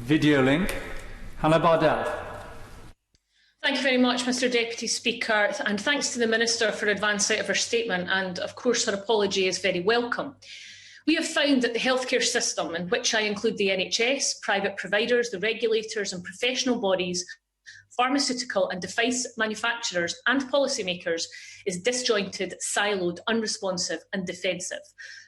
Video link. Hannah Bardell. Thank you very much, Mr Deputy Speaker, and thanks to the Minister for advance out of her statement, and of course her apology is very welcome. We have found that the healthcare system, in which I include the NHS, private providers, the regulators and professional bodies, pharmaceutical and device manufacturers and policymakers, is disjointed, siloed, unresponsive and defensive.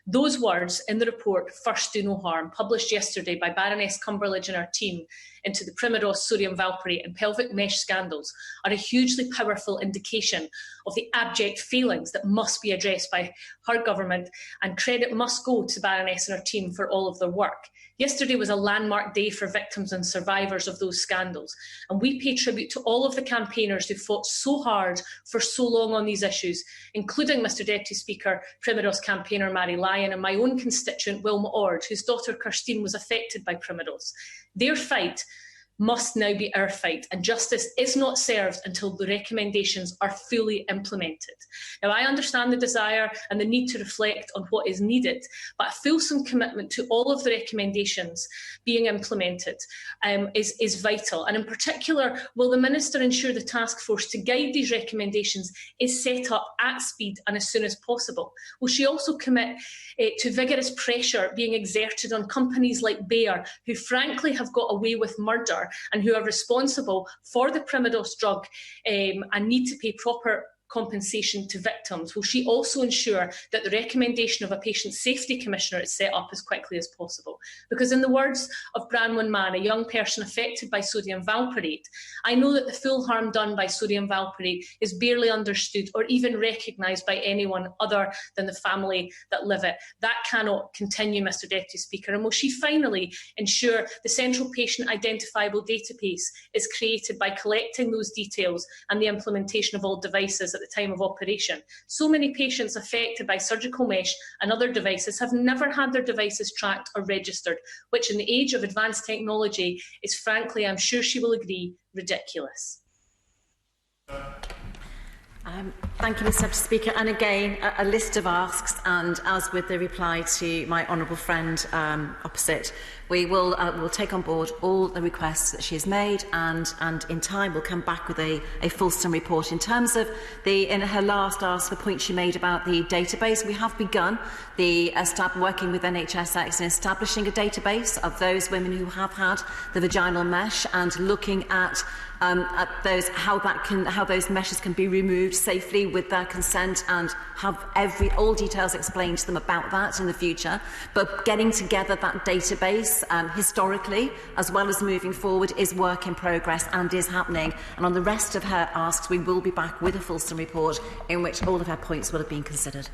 Those words in the report First Do No Harm, published yesterday by Baroness Cumberlege and her team into the Primados, sodium valproate and pelvic mesh scandals, are a hugely powerful indication of the abject failings that must be addressed by her government, and credit must go to Baroness and her team for all of their work. Yesterday was a landmark day for victims and survivors of those scandals, and we pay tribute to all of the campaigners who fought so hard for so long on these issues, including Mr Deputy Speaker, Primados campaigner Mary Lyon and my own constituent Wilma Ord, whose daughter Kirstine was affected by Primados. Their fight must now be our fight, and justice is not served until the recommendations are fully implemented. Now, I understand the desire and the need to reflect on what is needed, but a fulsome commitment to all of the recommendations being implemented is vital. And in particular, will the Minister ensure the task force to guide these recommendations is set up at speed and as soon as possible? Will she also commit to vigorous pressure being exerted on companies like Bayer, who frankly have got away with murder and who are responsible for the Primados drug and need to pay proper compensation to victims? Will she also ensure that the recommendation of a patient safety commissioner is set up as quickly as possible? Because in the words of Branwen Mann, a young person affected by sodium valproate, I know that the full harm done by sodium valproate is barely understood or even recognised by anyone other than the family that live it. That cannot continue, Mr Deputy Speaker. And will she finally ensure the central patient identifiable database is created by collecting those details and the implementation of all devices at the time of operation? So many patients affected by surgical mesh and other devices have never had their devices tracked or registered, which in the age of advanced technology is, frankly, I'm sure she will agree, ridiculous. Thank you, Mr Speaker. And again, a list of asks, and as with the reply to my honourable friend opposite, we'll take on board all the requests that she has made, and in time we'll come back with a fulsome report. In terms of in her last ask, the point she made about the database, we have begun working with NHSX in establishing a database of those women who have had the vaginal mesh, and looking at how those meshes can be removed safely with their consent, and have all details explained to them about that in the future. But getting together that database historically as well as moving forward is work in progress and is happening. And on the rest of her asks, we will be back with a fulsome report in which all of her points will have been considered.